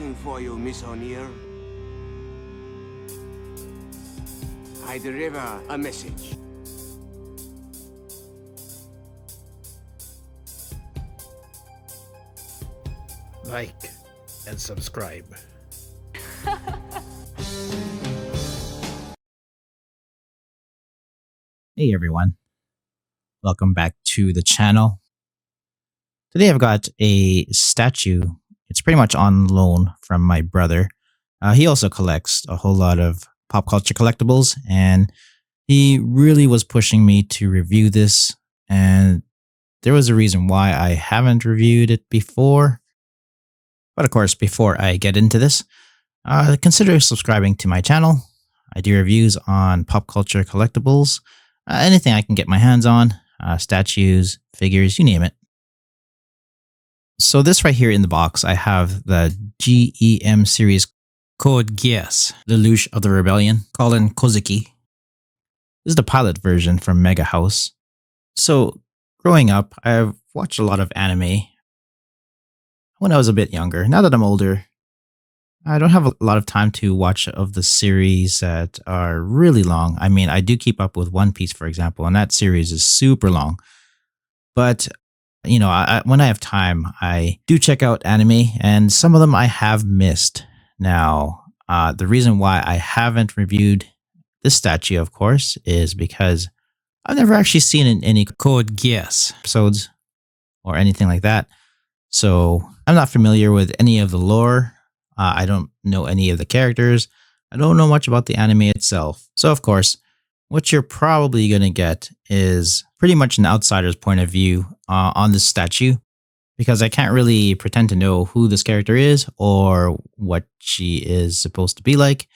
looking for you, Miss O'Neill. I deliver a message. Like and subscribe. Hey everyone, welcome back to the channel. Today I've got a statue. It's pretty much on loan from my brother. He also collects a whole lot of pop culture collectibles, and he really was pushing me to review this, and there was a reason why I haven't reviewed it before. But of course, before I get into this, consider subscribing to my channel. I do reviews on pop culture collectibles, anything I can get my hands on, statues, figures, you name it. So this right here in the box, I have the G.E.M. series Code Geass Lelouch of the Rebellion, Kallen Kozuki. This is the pilot version from MegaHouse. So growing up, I've watched a lot of anime when I was a bit younger. Now that I'm older, I don't have a lot of time to watch of the series that are really long. I mean, I do keep up with One Piece, for example, and that series is super long. But, you know, when I have time, I do check out anime, and some of them I have missed. Now, the reason why I haven't reviewed this statue, of course, is because I've never actually seen any Code Geass episodes or anything like that. So I'm not familiar with any of the lore. I don't know any of the characters. I don't know much about the anime itself. So of course, what you're probably going to get is pretty much an outsider's point of view on this statue, because I can't really pretend to know who this character is or what she is supposed to be like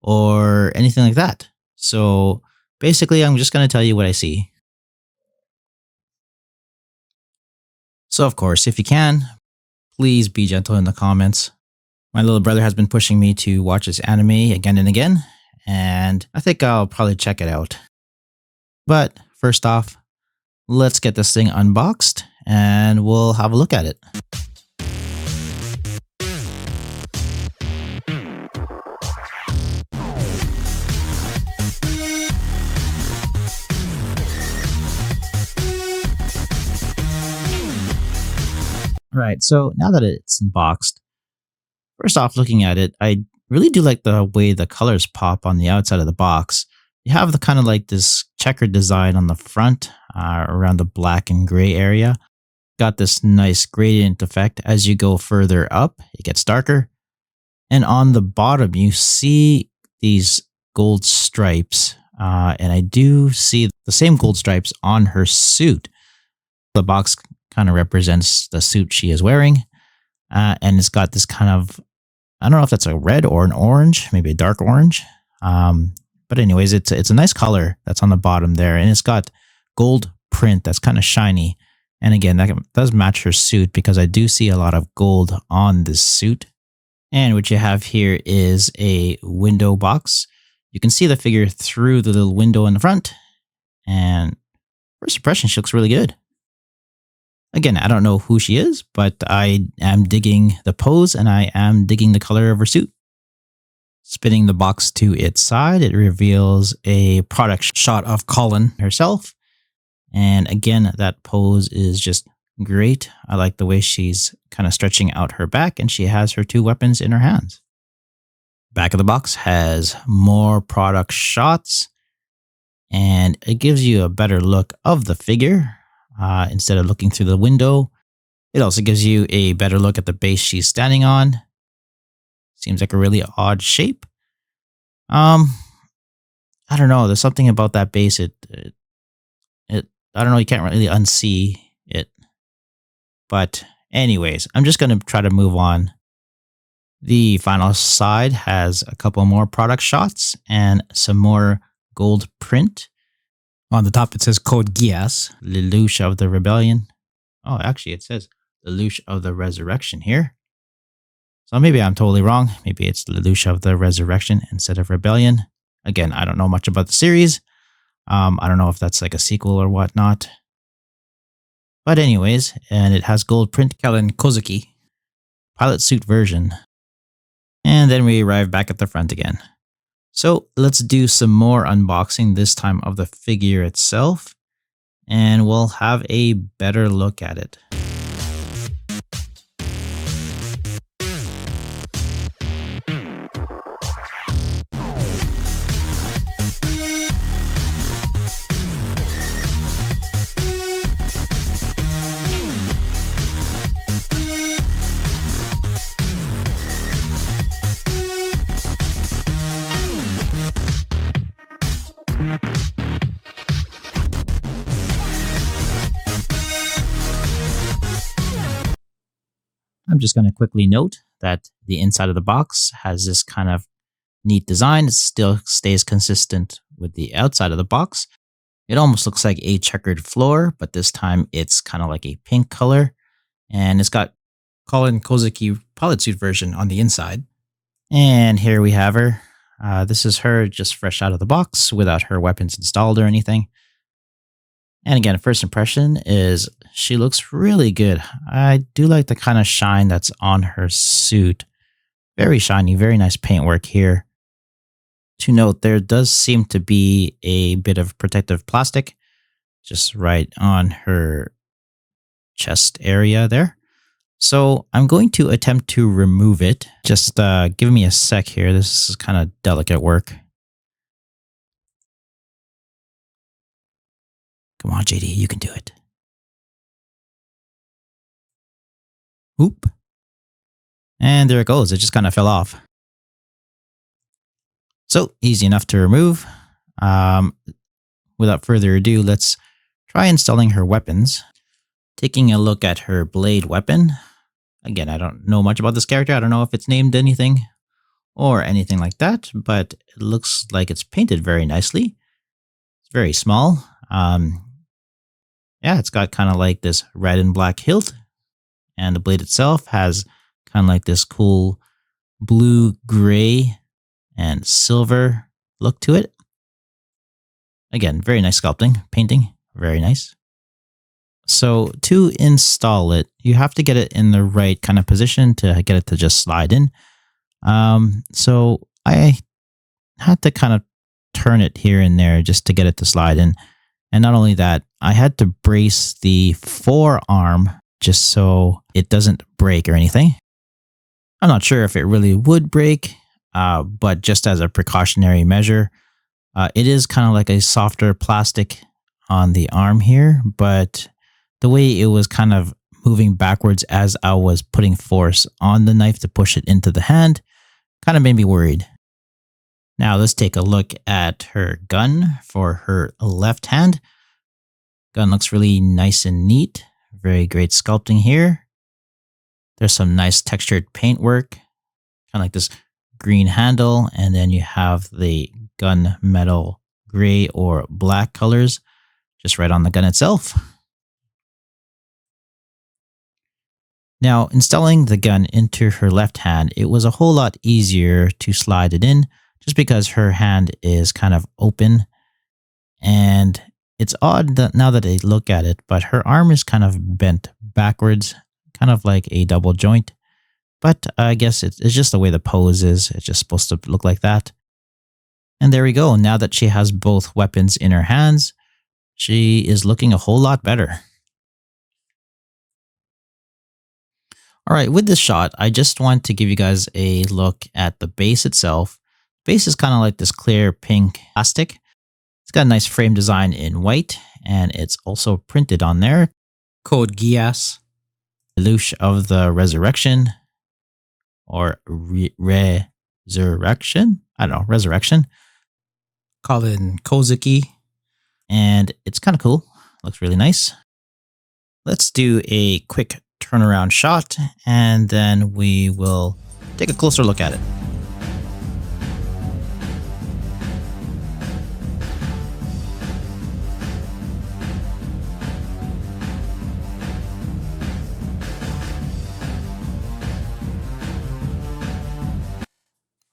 or anything like that. So basically, I'm just going to tell you what I see. So of course, if you can, please be gentle in the comments. My little brother has been pushing me to watch this anime again and again, and I think I'll probably check it out. But first off, let's get this thing unboxed and we'll have a look at it. Right, so now that it's unboxed, first off, looking at it, I really do like the way the colors pop on the outside of the box. You have the kind of like this checkered design on the front around the black and gray area. Got this nice gradient effect. As you go further up, it gets darker. And on the bottom, you see these gold stripes. And I do see the same gold stripes on her suit. The box kind of represents the suit she is wearing. And it's got this kind of, I don't know if that's a red or an orange, maybe a dark orange. But anyways, it's a nice color that's on the bottom there. And it's got gold print that's kind of shiny. And again, that does match her suit because I do see a lot of gold on this suit. And what you have here is a window box. You can see the figure through the little window in the front. And first impression, she looks really good. Again, I don't know who she is, but I am digging the pose and I am digging the color of her suit. Spinning the box to its side, it reveals a product shot of Kallen herself. And again, that pose is just great. I like the way she's kind of stretching out her back and she has her two weapons in her hands. Back of the box has more product shots and it gives you a better look of the figure. Instead of looking through the window, it also gives you a better look at the base she's standing on. Seems like a really odd shape. I don't know. There's something about that base. I don't know. You can't really unsee it. But anyways, I'm just going to try to move on. The final side has a couple more product shots and some more gold print. On the top, it says Code Geass, Lelouch of the Rebellion. Oh, actually, it says Lelouch of the Resurrection here. So maybe I'm totally wrong. Maybe it's Lelouch of the Resurrection instead of Rebellion. Again, I don't know much about the series. I don't know if that's like a sequel or whatnot. But anyways, and it has gold print Kallen Kozuki. Pilot suit version. And then we arrive back at the front again. So let's do some more unboxing, this time of the figure itself, and we'll have a better look at it. I'm just going to quickly note that the inside of the box has this kind of neat design. It still stays consistent with the outside of the box. It almost looks like a checkered floor, but this time it's kind of like a pink color. And it's got Kallen Kozuki pilot suit version on the inside. And here we have her. This is her just fresh out of the box without her weapons installed or anything. And again, first impression is she looks really good. I do like the kind of shine that's on her suit. Very shiny, very nice paintwork here. To note, there does seem to be a bit of protective plastic just right on her chest area there. So I'm going to attempt to remove it. Just give me a sec here. This is kind of delicate work. Come on, JD, you can do it. Oop. And there it goes. It just kind of fell off. So easy enough to remove. Without further ado, let's try installing her weapons. Taking a look at her blade weapon. Again, I don't know much about this character. I don't know if it's named anything or anything like that, but it looks like it's painted very nicely. It's very small. Yeah, it's got kind of like this red and black hilt, and the blade itself has kind of like this cool blue, gray, and silver look to it. Again, very nice sculpting, painting, very nice. So to install it, you have to get it in the right kind of position to get it to just slide in. So I had to kind of turn it here and there just to get it to slide in. And not only that, I had to brace the forearm just so it doesn't break or anything. I'm not sure if it really would break, but just as a precautionary measure, it is kind of like a softer plastic on the arm here, but the way it was kind of moving backwards as I was putting force on the knife to push it into the hand kind of made me worried. Now let's take a look at her gun for her left hand. Gun looks really nice and neat. Very great sculpting here. There's some nice textured paintwork, kind of like this green handle, and then you have the gun metal gray or black colors just right on the gun itself. Now, installing the gun into her left hand, it was a whole lot easier to slide it in just because her hand is kind of open. And it's odd that now that I look at it, but her arm is kind of bent backwards, kind of like a double joint. But I guess it's just the way the pose is. It's just supposed to look like that. And there we go. Now that she has both weapons in her hands, she is looking a whole lot better. All right, with this shot, I just want to give you guys a look at the base itself. The base is kind of like this clear pink plastic. It's got a nice frame design in white, and it's also printed on there. Code Geass Lelouch of the Resurrection, or Resurrection? I don't know, Resurrection. Kallen Kozuki, and it's kind of cool. Looks really nice. Let's do a quick turnaround shot, and then we will take a closer look at it.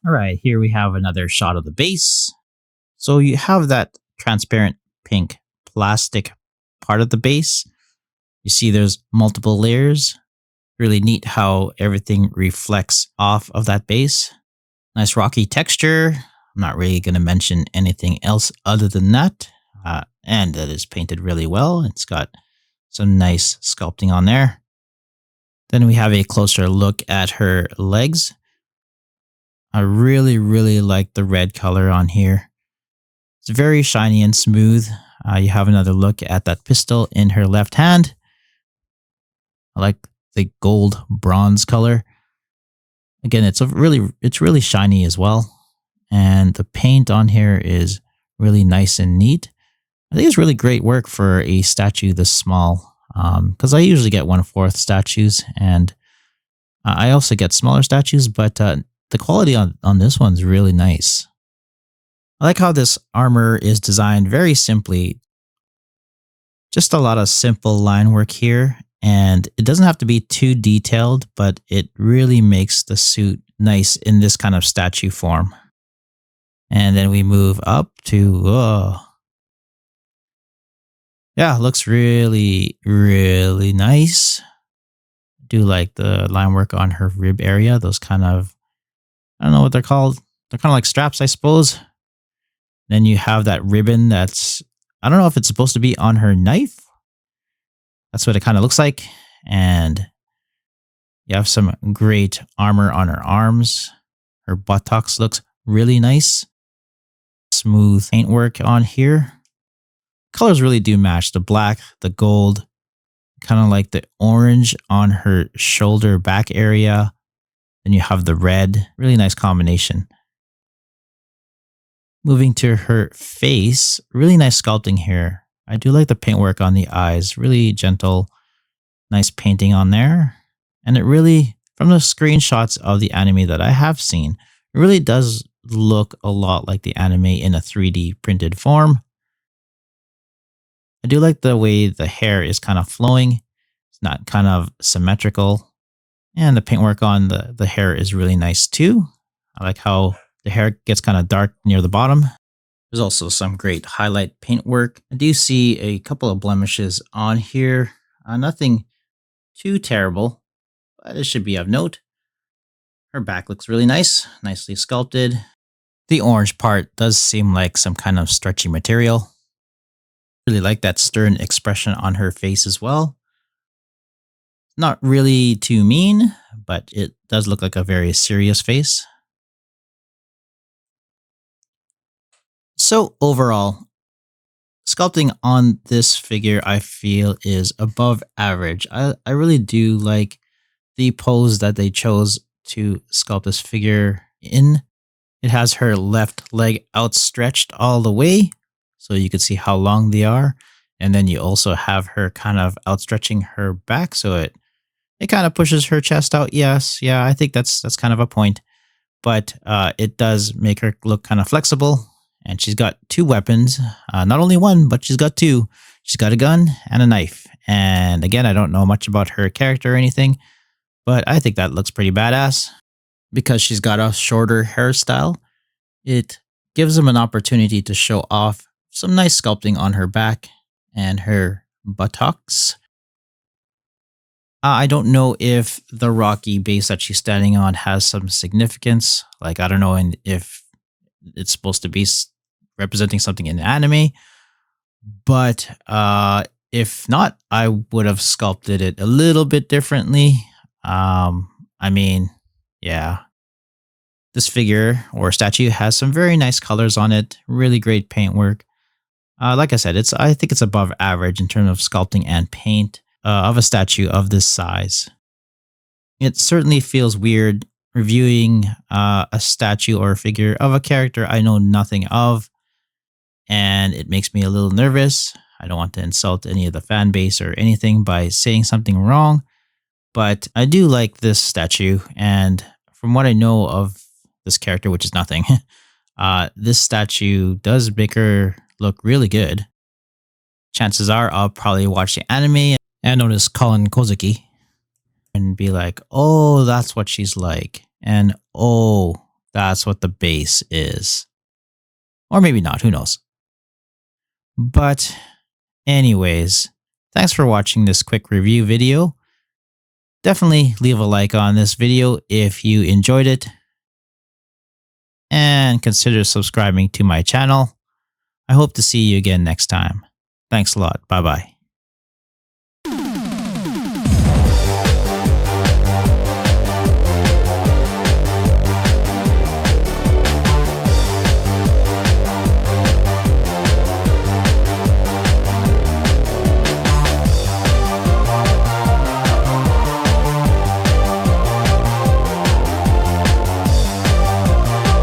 All right, here we have another shot of the base. So you have that transparent pink plastic part of the base. You see there's multiple layers. Really neat how everything reflects off of that base. Nice rocky texture. I'm not really going to mention anything else other than that. And that is painted really well. It's got some nice sculpting on there. Then we have a closer look at her legs. I really, really like the red color on here. It's very shiny and smooth. You have another look at that pistol in her left hand. I like the gold bronze color. Again, it's really shiny as well. And the paint on here is really nice and neat. I think it's really great work for a statue this small. Because I usually get 1/4 statues, and I also get smaller statues, but the quality on this one's really nice. I like how this armor is designed very simply. Just a lot of simple line work here, and it doesn't have to be too detailed, but it really makes the suit nice in this kind of statue form. And then we move up to, yeah, looks really, really nice. Do like the line work on her rib area, those kind of, I don't know what they're called. They're kind of like straps, I suppose. Then you have that ribbon that's, I don't know if it's supposed to be on her knife. That's what it kind of looks like. And you have some great armor on her arms. Her buttocks looks really nice. Smooth paintwork on here. Colors really do match. The black, the gold, kind of like the orange on her shoulder back area. Then you have the red. Really nice combination. Moving to her face, really nice sculpting here. I do like the paintwork on the eyes, really gentle, nice painting on there. And it really, from the screenshots of the anime that I have seen, it really does look a lot like the anime in a 3D printed form. I do like the way the hair is kind of flowing. It's not kind of symmetrical. And the paintwork on the hair is really nice too. I like how the hair gets kind of dark near the bottom. There's also some great highlight paintwork. I do see a couple of blemishes on here. Nothing too terrible, but it should be of note. Her back looks really nice, nicely sculpted. The orange part does seem like some kind of stretchy material. Really like that stern expression on her face as well. Not really too mean, but it does look like a very serious face. So overall, sculpting on this figure I feel is above average. I really do like the pose that they chose to sculpt this figure in. It has her left leg outstretched all the way, so you can see how long they are. And then you also have her kind of outstretching her back, so it kind of pushes her chest out. Yes, yeah, I think that's kind of a point. But it does make her look kind of flexible. And she's got two weapons. Not only one, but she's got two. She's got a gun and a knife. And again, I don't know much about her character or anything, but I think that looks pretty badass. Because she's got a shorter hairstyle, it gives them an opportunity to show off some nice sculpting on her back and her buttocks. I don't know if the rocky base that she's standing on has some significance. Like, I don't know if it's supposed to be representing something in anime, but if not, I would have sculpted it a little bit differently. I mean, yeah. This figure or statue has some very nice colors on it. Really great paintwork. Like I said, I think it's above average in terms of sculpting and paint of a statue of this size. It certainly feels weird reviewing a statue or a figure of a character I know nothing of, and it makes me a little nervous. I don't want to insult any of the fan base or anything by saying something wrong, but I do like this statue, and from what I know of this character, which is nothing, this statue does make her look really good. Chances are I'll probably watch the anime and notice Kallen Kozuki and be like, oh, that's what she's like. And oh, that's what the base is. Or maybe not, who knows. But anyways, thanks for watching this quick review video. Definitely leave a like on this video if you enjoyed it. and consider subscribing to my channel. I hope to see you again next time. Thanks a lot. Bye bye.